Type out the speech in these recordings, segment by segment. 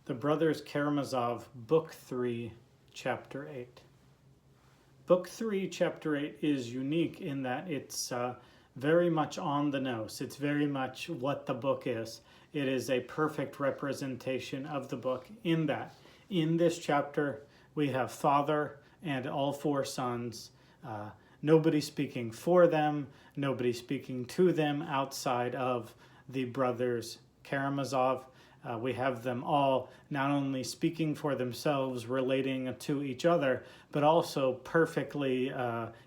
The Brothers Karamazov, Book 3, Chapter 8. Book 3, Chapter 8 is unique in that it's very much on the nose. It's very much what the book is. It is a perfect representation of the book in that. In this chapter, we have father and all four sons. Nobody speaking for them, nobody speaking to them outside of the brothers Karamazov. We have them all not only speaking for themselves, relating to each other, but also perfectly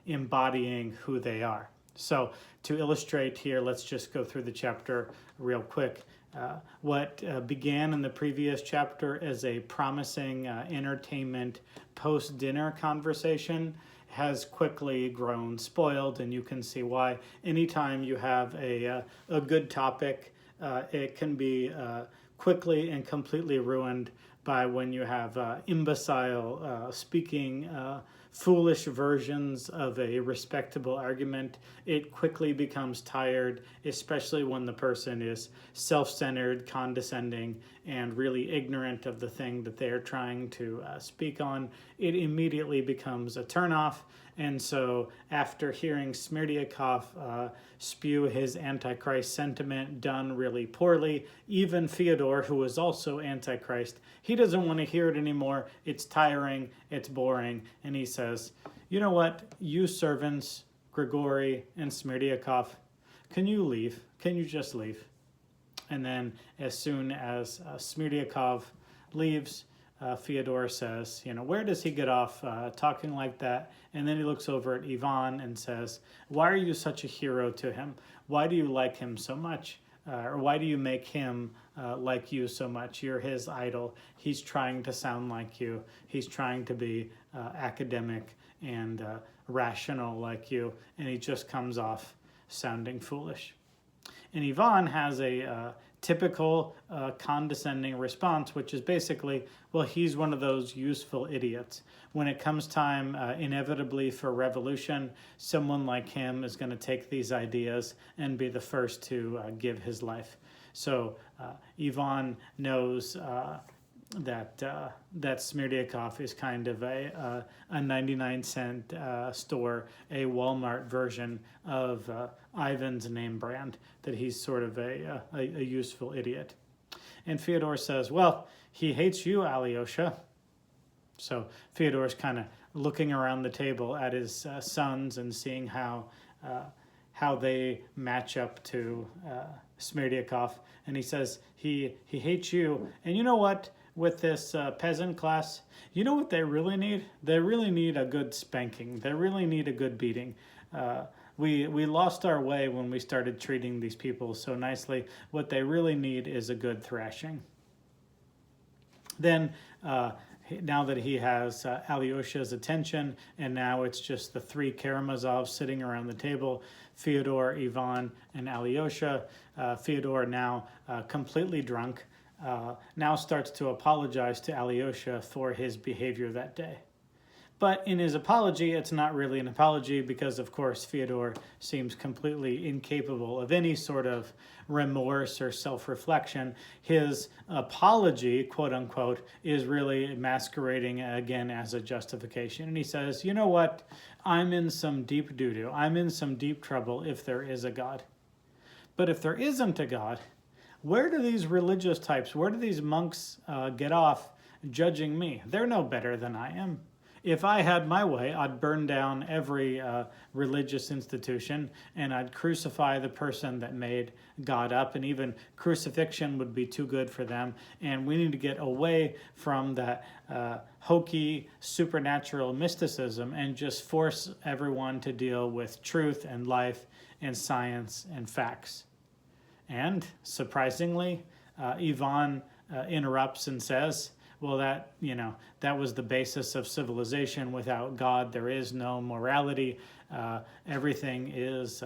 embodying who they are. So to illustrate here, let's just go through the chapter real quick. What began in the previous chapter as a promising entertainment post-dinner conversation has quickly grown spoiled, and you can see why. Anytime you have a good topic, it can be quickly and completely ruined by when you have imbecile speaking foolish versions of a respectable argument. It quickly becomes tired, especially when the person is self-centered, condescending, and really ignorant of the thing that they're trying to speak on. It immediately becomes a turnoff. And so after hearing Smyrdiakov spew his Antichrist sentiment done really poorly, even Fyodor, who is also Antichrist, he doesn't want to hear it anymore. It's tiring, it's boring, and he says, you know what, you servants, Grigory and Smyrdiakov, can you leave? Can you just leave? And then as soon as Smyrdiakov leaves, Fyodor says, where does he get off talking like that? And then he looks over at Ivan and says, why are you such a hero to him? Why do you like him so much? Or why do you make him like you so much? You're his idol. He's trying to sound like you. He's trying to be academic and rational like you. And he just comes off sounding foolish. And Ivan has a typical condescending response, which is basically, well, he's one of those useful idiots. When it comes time, inevitably, for revolution, someone like him is going to take these ideas and be the first to give his life. So Ivan knows that Smyrdiakov is kind of a 99-cent store, a Walmart version of Ivan's name brand, that he's sort of a useful idiot. And Fyodor says, well, he hates you, Alyosha. So Fyodor's kind of looking around the table at his sons and seeing how they match up to Smyrdiakov. And he says, he hates you. And you know what? With this peasant class, you know what they really need? They really need a good spanking. They really need a good beating. We lost our way when we started treating these people so nicely. What they really need is a good thrashing. Then, now that he has Alyosha's attention, and now it's just the three Karamazovs sitting around the table, Fyodor, Ivan, and Alyosha. Fyodor, now completely drunk, now starts to apologize to Alyosha for his behavior that day. But in his apology, it's not really an apology because, of course, Fyodor seems completely incapable of any sort of remorse or self-reflection. His apology, quote unquote, is really masquerading again as a justification. And he says, you know what? I'm in some deep doo-doo. I'm in some deep trouble if there is a God. But if there isn't a God, where do these religious types, where do these monks get off judging me? They're no better than I am. If I had my way, I'd burn down every religious institution, and I'd crucify the person that made God up, and even crucifixion would be too good for them. And we need to get away from that hokey supernatural mysticism and just force everyone to deal with truth and life and science and facts. And surprisingly, Ivan interrupts and says, well, that was the basis of civilization. Without God, there is no morality. Everything is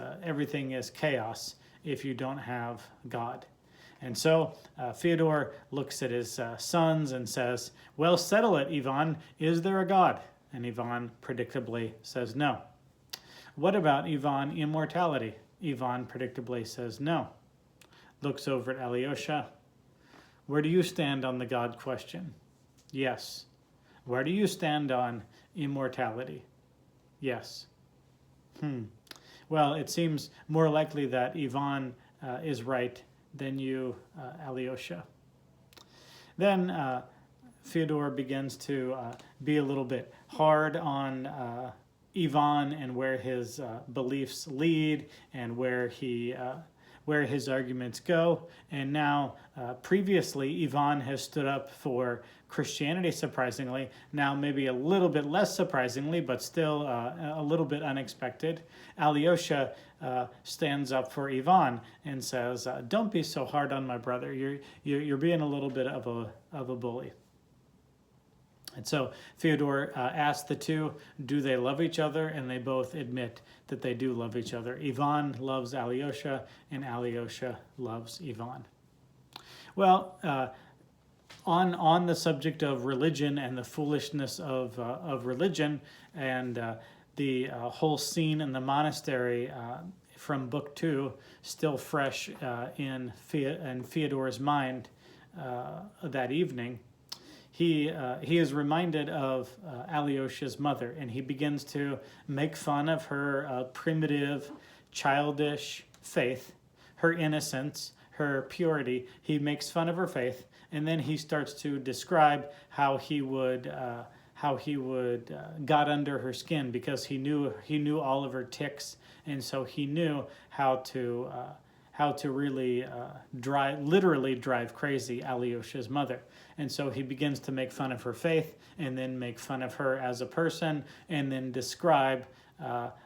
chaos if you don't have God. And so Fyodor looks at his sons and says, well, settle it, Ivan. Is there a God? And Ivan predictably says no. What about, Ivan, immortality? Ivan predictably says no. Looks over at Alyosha. Where do you stand on the God question? Yes. Where do you stand on immortality? Yes. Well, it seems more likely that Ivan is right than you, Alyosha. Then Fyodor begins to be a little bit hard on Ivan and where his beliefs lead and where his arguments go. And now, previously, Ivan has stood up for Christianity, surprisingly. Now, maybe a little bit less surprisingly, but still a little bit unexpected. Alyosha stands up for Ivan and says, "Don't be so hard on my brother. You're being a little bit of a bully." And so Fyodor asked the two, do they love each other? And they both admit that they do love each other. Ivan loves Alyosha, and Alyosha loves Ivan. Well, on the subject of religion and the foolishness of religion, and the whole scene in the monastery from Book 2, still fresh in Fyodor's mind that evening, he is reminded of Alyosha's mother, and he begins to make fun of her primitive, childish faith, her innocence, her purity. He makes fun of her faith, and then he starts to describe how he would got under her skin, because he knew all of her tics, and so he knew how to really literally drive crazy Alyosha's mother. And so he begins to make fun of her faith, and then make fun of her as a person, and then describe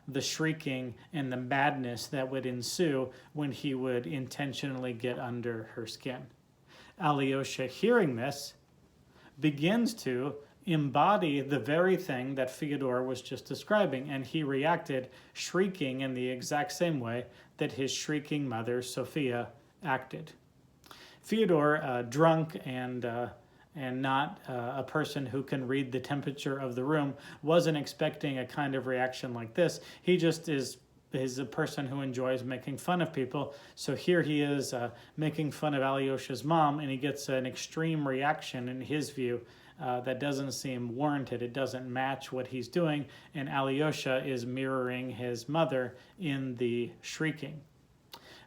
the shrieking and the madness that would ensue when he would intentionally get under her skin. Alyosha, hearing this, begins to embody the very thing that Fyodor was just describing, and he reacted shrieking in the exact same way that his shrieking mother, Sophia, acted. Fyodor, drunk and not a person who can read the temperature of the room, wasn't expecting a kind of reaction like this. He just is a person who enjoys making fun of people. So here he is making fun of Alyosha's mom, and he gets an extreme reaction in his view that doesn't seem warranted. It doesn't match what he's doing, and Alyosha is mirroring his mother in the shrieking.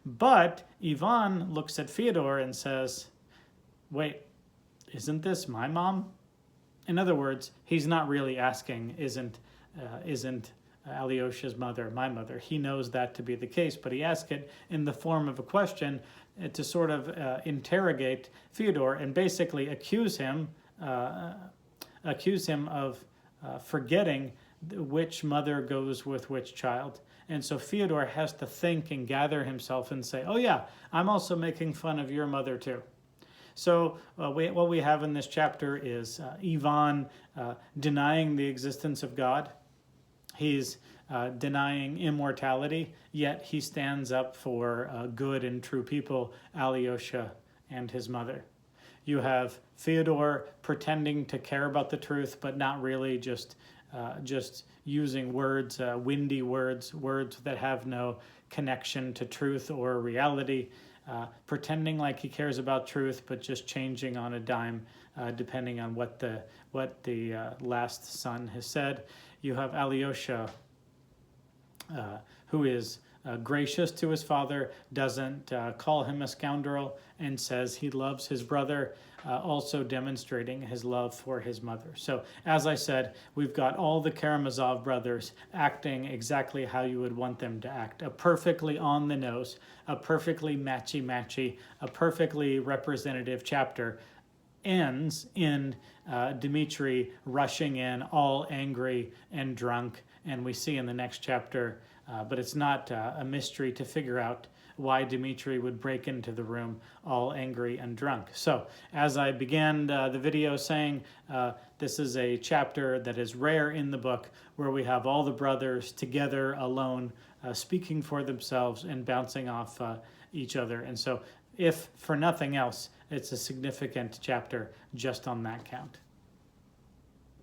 But Ivan looks at Fyodor and says, wait, isn't this my mom? In other words, he's not really asking, isn't Alyosha's mother my mother? He knows that to be the case, but he asks it in the form of a question to sort of interrogate Fyodor and basically accuse him of forgetting which mother goes with which child. And so Fyodor has to think and gather himself and say, oh yeah, I'm also making fun of your mother too. So what we have in this chapter is Ivan denying the existence of God. He's denying immortality, yet he stands up for good and true people, Alyosha and his mother. You have Fyodor pretending to care about the truth, but not really, just using words, windy words that have no connection to truth or reality, pretending like he cares about truth, but just changing on a dime, depending on what the last son has said. You have Alyosha, who is gracious to his father, doesn't call him a scoundrel, and says he loves his brother, also demonstrating his love for his mother. So, as I said, we've got all the Karamazov brothers acting exactly how you would want them to act. A perfectly on the nose, a perfectly matchy-matchy, a perfectly representative chapter ends in Dmitri rushing in all angry and drunk, and we see in the next chapter, but it's not a mystery to figure out why Dmitri would break into the room all angry and drunk. So, as I began the video saying, this is a chapter that is rare in the book, where we have all the brothers together, alone, speaking for themselves and bouncing off each other. And so, if for nothing else, it's a significant chapter just on that count.